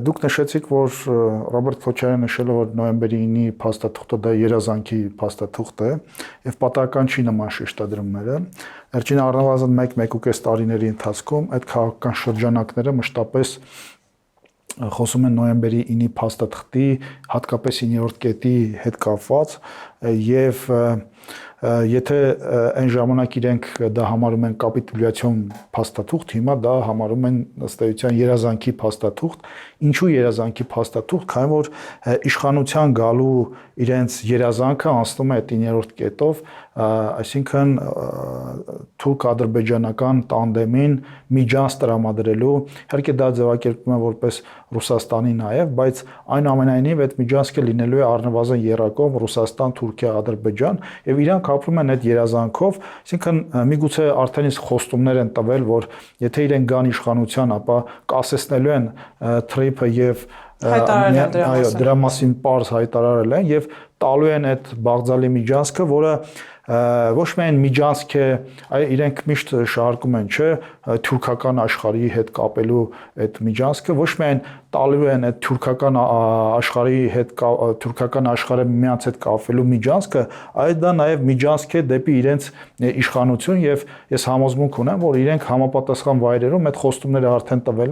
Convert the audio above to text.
Դուք նշեցիք, որ Ռոբերտ Քոչարյանը նշել է, որ նոյեմբերի 9-ի փաստաթուղթը դա երազանքի փաստաթուղթ է եւ պատահական չի նման շեշտադրումները։ Վերջին առնվազն 1-1.5 տարիների ընթացքում այդ քաղաքական շրջանակները մշտապես խոսում են նոյեմբերի 9-ի փաստաթղթի, հատկապես 9-րդ կետի հետ կապված եւ եթե այն ժամանակ իրենք դա համարում են կապիտուլյացիոն փաստաթուղթ, հիմա դա համարում են ըստ էության երազանքի փաստաթուղթ։ Ինչու երազանքի փաստաթուղթ, քանի որ իշխանության գալու իրենց երազանքը անցնում է այդ 9-րդ կետով, այսինքն թուրք-ադրբեջանական տանդեմին միջանց տրամադրելու, իհարկե դա ձևակերպվում է որպես Ռուսաստանի նաև, բայց այնուամենայնիվ այդ միջանցքը լինելու է առնվազն եռակողմ Ռուսաստան, Թուրքիա, Ադրբեջան եւ իրանք ապրում են այդ երազանքով, այսինքն միգուցե արդեն իսկ խոստումներ են տվել, որ եթե իրենք գան իշխանության, ապա կասեցնելու են թրիփը եւ դրա մասին պարզ հայտարարել են եւ տալու են այդ բաղձալի միջանցքը, որը ոչ միայն միջանցք է, այլ իրենք միշտ շարունակում են, չէ, թուրքական աշխարհի հետ կապելու այդ միջանցքը, ոչ միայն տալու են այդ թուրքական աշխարհի հետ թուրքական աշխարհը միմյանց հետ կապելու միջանցքը, այլ դա նաև միջանցք է դեպի իրենց իշխանություն եւ ես համոզմունք ունեմ, որ իրենք համապատասխան վայրերում այդ խոստումները արդեն տվել